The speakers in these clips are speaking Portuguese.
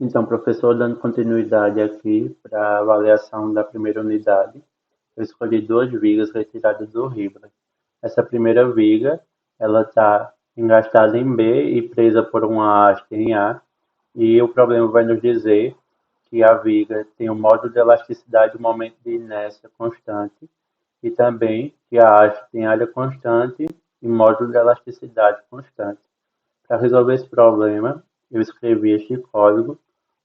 Então, professor, dando continuidade aqui para a avaliação da primeira unidade, eu escolhi duas vigas retiradas do Ribra. Essa primeira viga, ela está engastada em B e presa por uma haste em A, e o problema vai nos dizer que a viga tem um módulo de elasticidade e um momento de inércia constante, e também que a haste tem área constante e módulo de elasticidade constante. Para resolver esse problema, eu escrevi este código,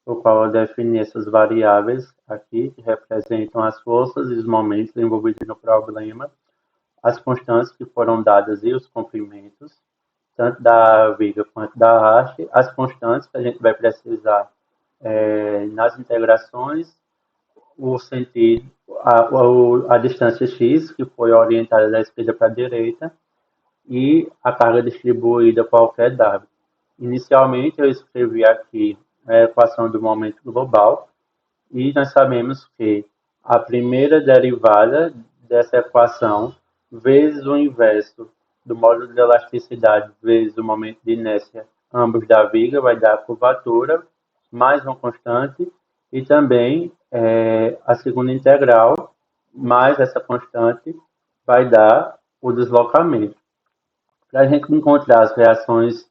o qual eu defini essas variáveis aqui, que representam as forças e os momentos envolvidos no problema, as constantes que foram dadas e os comprimentos, tanto da viga quanto da haste, as constantes que a gente vai precisar nas integrações, o sentido, a distância x, que foi orientada da esquerda para a direita, e a carga distribuída qualquer W. Inicialmente, eu escrevi aqui a equação do momento global, e nós sabemos que a primeira derivada dessa equação, vezes o inverso do módulo de elasticidade, vezes o momento de inércia, ambos da viga, vai dar a curvatura, mais uma constante, e também a segunda integral, mais essa constante, vai dar o deslocamento. Para a gente encontrar as reações,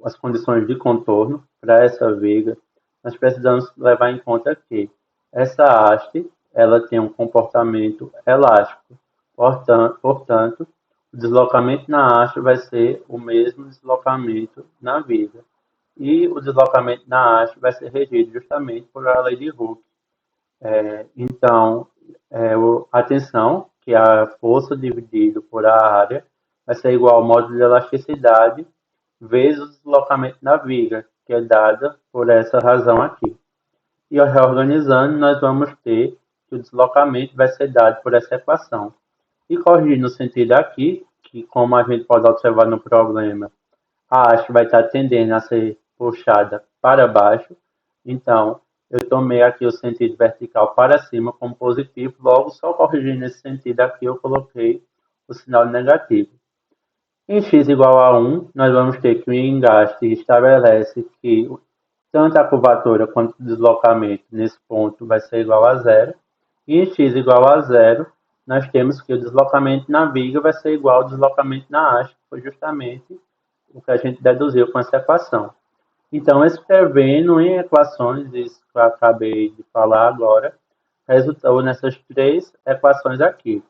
as condições de contorno para essa viga, nós precisamos levar em conta que essa haste ela tem um comportamento elástico. Portanto, o deslocamento na haste vai ser o mesmo deslocamento na viga. E o deslocamento na haste vai ser regido justamente por a lei de Hooke. Então, atenção que a força dividido por a área vai ser igual ao módulo de elasticidade vezes o deslocamento da viga, que é dada por essa razão aqui. E reorganizando, nós vamos ter que o deslocamento vai ser dado por essa equação. E corrigindo o sentido aqui, que como a gente pode observar no problema, a haste vai estar tendendo a ser puxada para baixo. Então, eu tomei aqui o sentido vertical para cima como positivo, logo só corrigindo esse sentido aqui eu coloquei o sinal negativo. Em x igual a 1, nós vamos ter que o engaste estabelece que tanto a curvatura quanto o deslocamento nesse ponto vai ser igual a zero. E em x igual a zero, nós temos que o deslocamento na viga vai ser igual ao deslocamento na haste, que foi justamente o que a gente deduziu com essa equação. Então, escrevendo em equações, isso que eu acabei de falar agora, resultou nessas três equações aqui.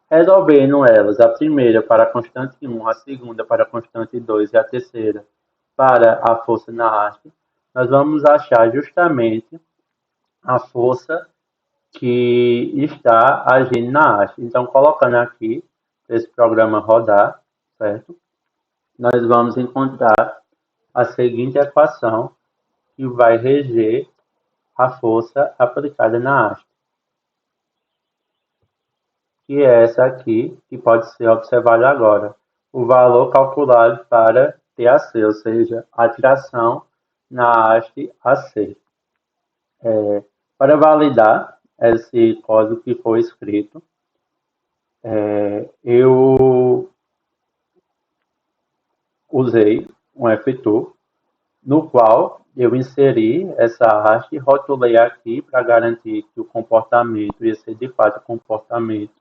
Resolvendo elas, a primeira para a constante 1, a segunda para a constante 2 e a terceira para a força na haste, nós vamos achar justamente a força que está agindo na haste. Então, colocando aqui, esse programa rodar, certo? Nós vamos encontrar a seguinte equação que vai reger a força aplicada na haste, que é essa aqui, que pode ser observada agora. O valor calculado para TAC, ou seja, a tração na haste AC. Para validar esse código que foi escrito, eu usei um FTool, no qual eu inseri essa haste e rotulei aqui para garantir que o comportamento ia ser de fato o comportamento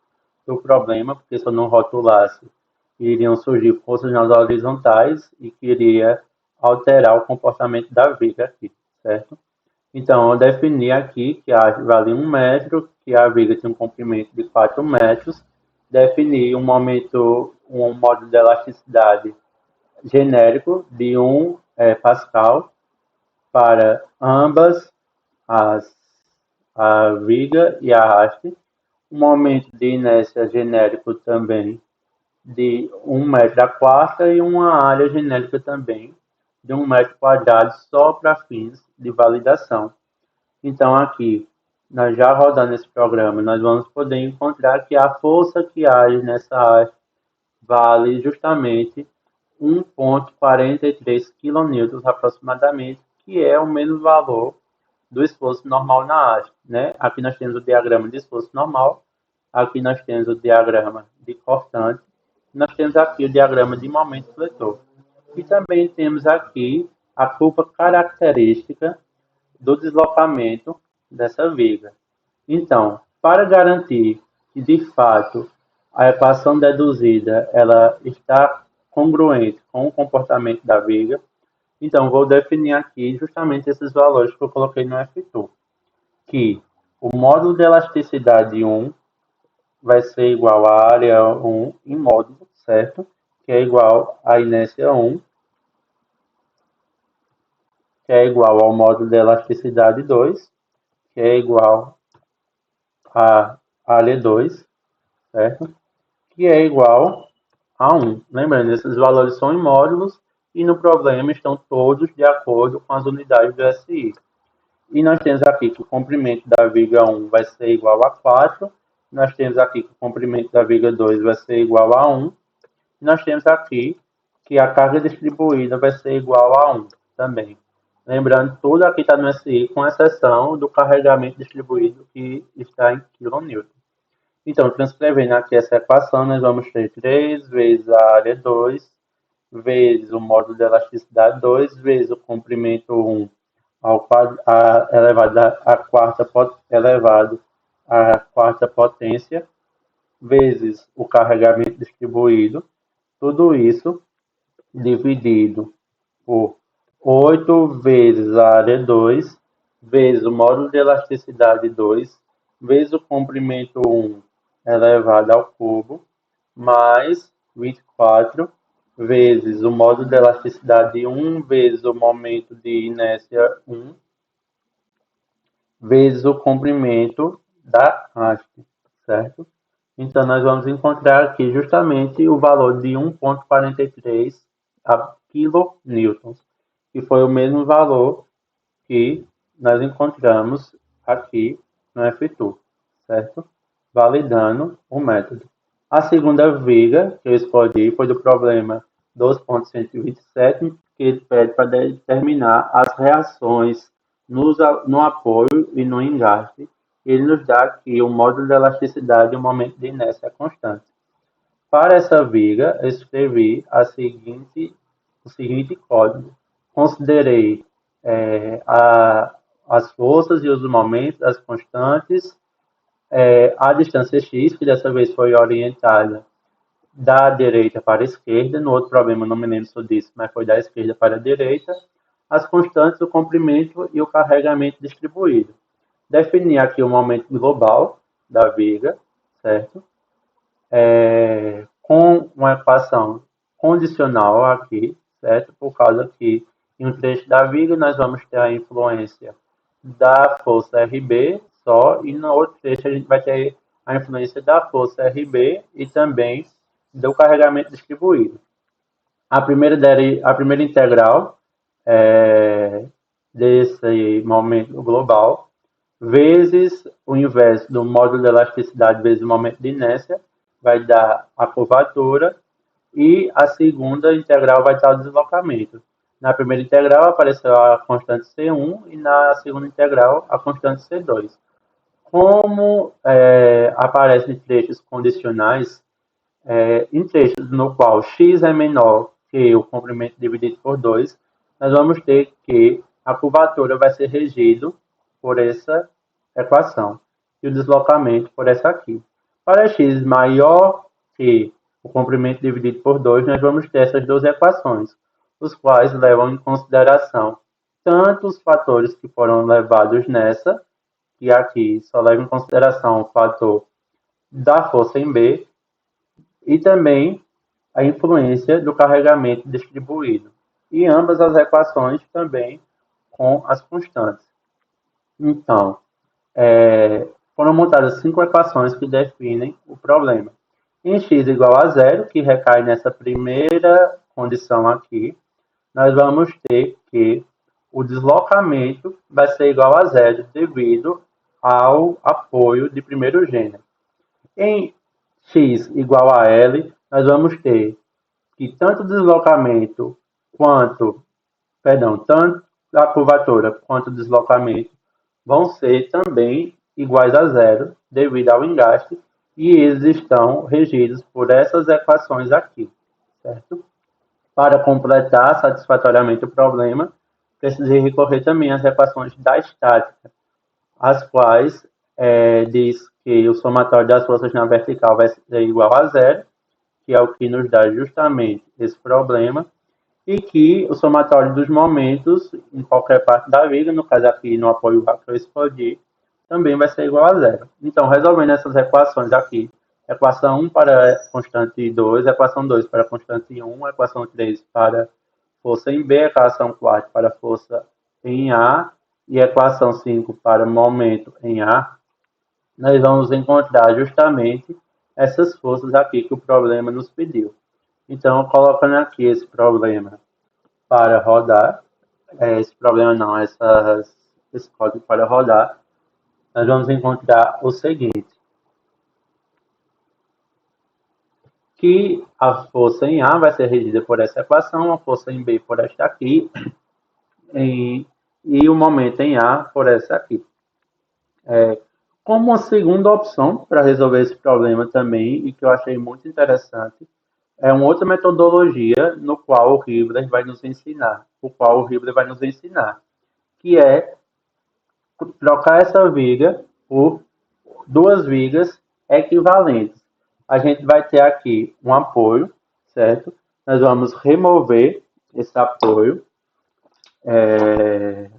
do problema, porque se eu não rotulasse, iriam surgir forças nas horizontais e que iria alterar o comportamento da viga aqui, certo? Então, eu defini aqui que a haste vale 1 metro, que a viga tem um comprimento de 4 metros, defini um módulo de elasticidade genérico de 1 Pascal para ambas a viga e a haste, um momento de inércia genérico também de 1 metro a quarta e uma área genérica também de 1 metro quadrado só para fins de validação. Então aqui, nós já rodando esse programa, nós vamos poder encontrar que a força que age nessa haste vale justamente 1,43 kN aproximadamente, que é o mesmo valor do esforço normal na haste, né? Aqui nós temos o diagrama de esforço normal, aqui nós temos o diagrama de cortante, nós temos aqui o diagrama de momento fletor. E também temos aqui a curva característica do deslocamento dessa viga. Então, para garantir que de fato a equação deduzida ela está congruente com o comportamento da viga, então vou definir aqui justamente esses valores que eu coloquei no F2, que o módulo de elasticidade 1 vai ser igual à área 1 em módulo, certo? Que é igual à inércia 1, que é igual ao módulo de elasticidade 2, que é igual à área 2, certo? Que é igual a 1. Lembrando, esses valores são em módulos e no problema estão todos de acordo com as unidades do SI. E nós temos aqui que o comprimento da viga 1 vai ser igual a 4. Nós temos aqui que o comprimento da viga 2 vai ser igual a 1. E nós temos aqui que a carga distribuída vai ser igual a 1 também. Lembrando, tudo aqui está no SI, com exceção do carregamento distribuído que está em kN. Então, transcrevendo aqui essa equação, nós vamos ter 3 vezes a área 2, vezes o módulo de elasticidade 2, vezes o comprimento 1 elevado à quarta potência, vezes o carregamento distribuído, tudo isso dividido por 8 vezes a área 2, vezes o módulo de elasticidade 2, vezes o comprimento 1 elevado ao cubo, mais 24 vezes o módulo de elasticidade 1, vezes o momento de inércia 1, vezes o comprimento da haste, certo? Então, nós vamos encontrar aqui justamente o valor de 1,43 a kilonewtons, que foi o mesmo valor que nós encontramos aqui no F2, certo? Validando o método. A segunda viga que eu escolhi foi do problema 2.127, que ele pede para determinar as reações no apoio e no engaste. Ele nos dá aqui o módulo de elasticidade e o momento de inércia constante. Para essa viga, eu escrevi o seguinte código. Considerei as forças e os momentos, as constantes, a distância x, que dessa vez foi orientada da direita para a esquerda. No outro problema, não me lembro se eu disse, mas foi da esquerda para a direita. As constantes, o comprimento e o carregamento distribuído. Definir aqui o momento global da viga, certo? Com uma equação condicional aqui, certo? Por causa que em um trecho da viga nós vamos ter a influência da força RB só, e no outro trecho a gente vai ter a influência da força RB e também do carregamento distribuído. A primeira integral desse momento global vezes o inverso do módulo de elasticidade vezes o momento de inércia vai dar a curvatura, e a segunda integral vai dar o deslocamento. Na primeira integral apareceu a constante C1 e na segunda integral a constante C2. Como aparecem trechos condicionais, em trechos no qual x é menor que o comprimento dividido por 2, nós vamos ter que a curvatura vai ser regido por essa equação e o deslocamento por essa aqui. Para x maior que o comprimento dividido por 2, nós vamos ter essas duas equações, os quais levam em consideração tanto os fatores que foram levados nessa, que aqui só leva em consideração o fator da força em B, e também a influência do carregamento distribuído. E ambas as equações também com as constantes. Então, foram montadas 5 equações que definem o problema. Em x igual a zero, que recai nessa primeira condição aqui, nós vamos ter que o deslocamento vai ser igual a zero devido ao apoio de primeiro gênero. Em x igual a L, nós vamos ter que tanto o deslocamento tanto a curvatura quanto o deslocamento vão ser também iguais a zero devido ao engaste, e eles estão regidos por essas equações aqui, certo? Para completar satisfatoriamente o problema, precisei recorrer também às equações da estática, as quais diz que o somatório das forças na vertical vai ser igual a zero, que é o que nos dá justamente esse problema, e que o somatório dos momentos em qualquer parte da viga, no caso aqui no apoio A que eu escolhi, também vai ser igual a zero. Então, resolvendo essas equações aqui, equação 1 para constante 2, equação 2 para constante 1, equação 3 para força em B, equação 4 para força em A e equação 5 para momento em A, nós vamos encontrar justamente essas forças aqui que o problema nos pediu. Então, colocando aqui esse problema para rodar, esse problema não, esse código para rodar, nós vamos encontrar o seguinte, que a força em A vai ser regida por essa equação, a força em B por esta aqui, e o momento em A por essa aqui. Como uma segunda opção para resolver esse problema também, e que eu achei muito interessante, é uma outra metodologia no qual o Hibler vai nos ensinar, que é trocar essa viga por duas vigas equivalentes. A gente vai ter aqui um apoio, certo? Nós vamos remover esse apoio, e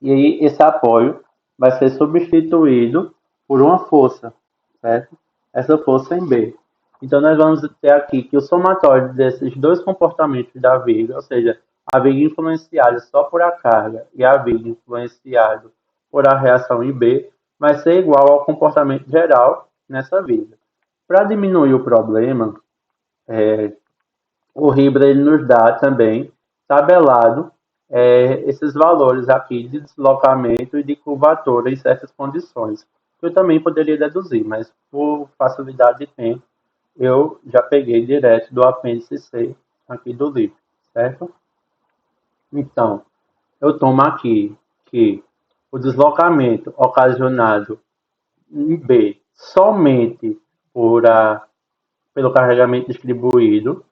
aí esse apoio vai ser substituído por uma força, certo? Essa força em B. Então, nós vamos ter aqui que o somatório desses dois comportamentos da viga, ou seja, a viga influenciada só por a carga e a viga influenciada por a reação em B, vai ser igual ao comportamento geral nessa viga. Para diminuir o problema, o Hibra ele nos dá também tabelado esses valores aqui de deslocamento e de curvatura em certas condições. Eu também poderia deduzir, mas por facilidade de tempo, eu já peguei direto do apêndice C aqui do livro, certo? Então, eu tomo aqui que o deslocamento ocasionado em B somente pelo carregamento distribuído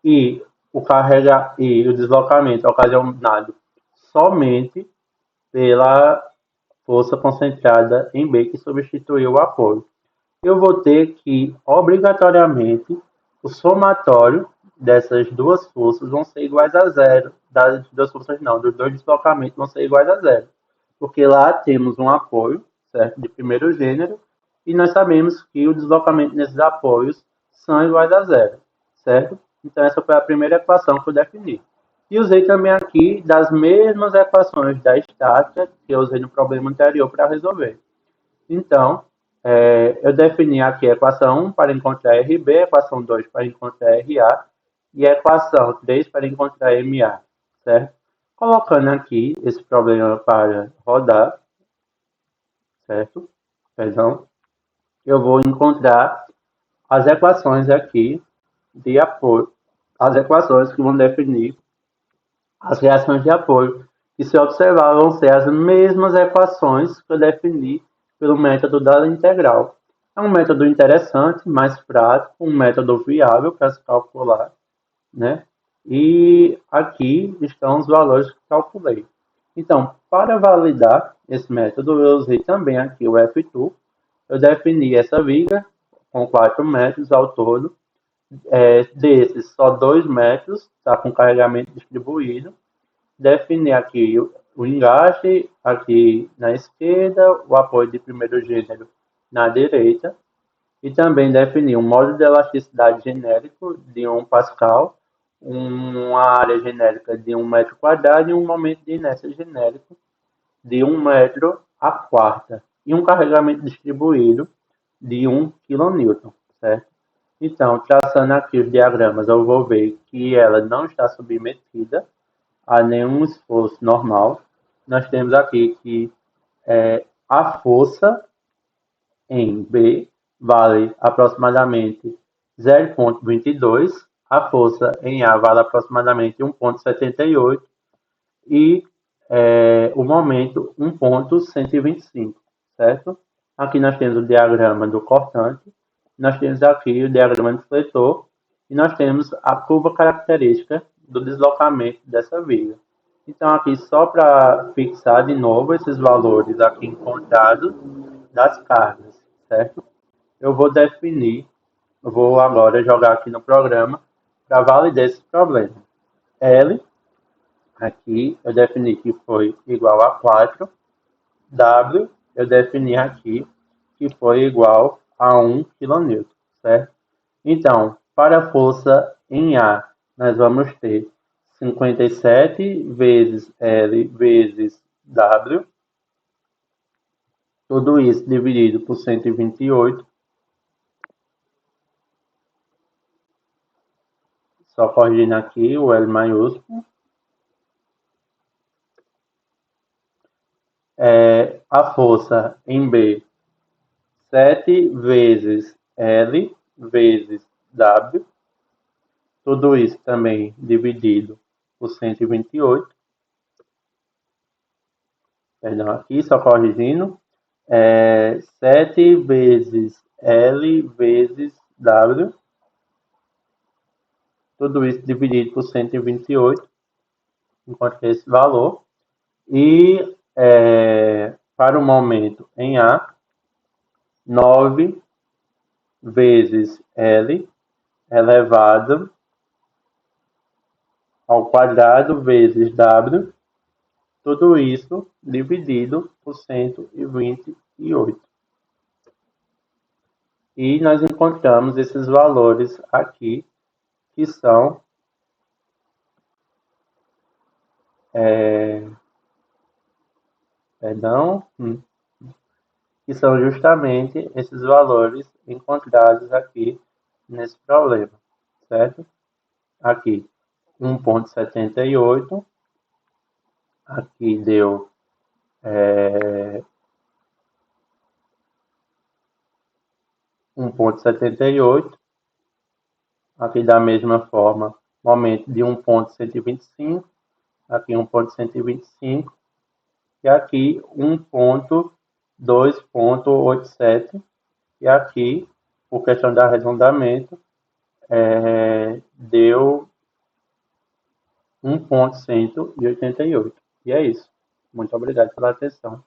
e o deslocamento ocasionado somente pela força concentrada em B que substituiu o apoio. Eu vou ter que, obrigatoriamente, o somatório dessas duas forças vão ser iguais a zero. Das duas forças não, dos dois deslocamentos vão ser iguais a zero. Porque lá temos um apoio, certo, de primeiro gênero, e nós sabemos que o deslocamento nesses apoios são iguais a zero, certo? Então, essa foi a primeira equação que eu defini. E usei também aqui das mesmas equações da estática que eu usei no problema anterior para resolver. Então, eu defini aqui a equação 1 para encontrar RB, a equação 2 para encontrar RA e a equação 3 para encontrar MA, certo? Colocando aqui esse problema para rodar, certo? Perdão. Eu vou encontrar as equações aqui de apoio, as equações que vão definir as reações de apoio. E se observar, vão ser as mesmas equações que eu defini pelo método da integral. É um método interessante, mais prático, um método viável para se calcular, né? E aqui estão os valores que calculei. Então, para validar esse método, eu usei também aqui o F2. Eu defini essa viga com 4 metros ao todo. Desses, só 2 metros está com carregamento distribuído. Definir aqui o engaste aqui na esquerda, o apoio de primeiro gênero na direita, e também definir um módulo de elasticidade genérico de 1 Pascal, uma área genérica de 1 metro quadrado e um momento de inércia genérico de 1 metro a quarta, e um carregamento distribuído de 1 kN, certo? Então, traçando aqui os diagramas, eu vou ver que ela não está submetida a nenhum esforço normal. Nós temos aqui que a força em B vale aproximadamente 0,22, a força em A vale aproximadamente 1,78 e o momento 1,125, certo? Aqui nós temos o diagrama do cortante, nós temos aqui o diagrama do fletor e nós temos a curva característica do deslocamento dessa viga. Então, aqui só para fixar de novo esses valores aqui encontrados das cargas, certo? Eu vou definir, eu vou agora jogar aqui no programa para validar esse problema. L, aqui eu defini que foi igual a 4, W, eu defini aqui que foi igual a 1 kN, certo? Então, para a força em A, nós vamos ter 57 vezes L vezes W, tudo isso dividido por 128, só corrigindo aqui o L maiúsculo. A força em B, 7 vezes L vezes W, tudo isso também dividido por 128. Perdão, aqui só corrigindo. 7 vezes L vezes W, tudo isso dividido por 128, encontrei esse valor. E para o momento em A, 9 vezes L elevado ao quadrado vezes W, tudo isso dividido por 128. E nós encontramos esses valores aqui, que são que são justamente esses valores encontrados aqui nesse problema, certo? Aqui 1,78, aqui deu 1,78, aqui da mesma forma, momento de 1,125, aqui 1,125 e aqui 1,2,87 e aqui, por questão de arredondamento, deu 1,188. E é isso. Muito obrigado pela atenção.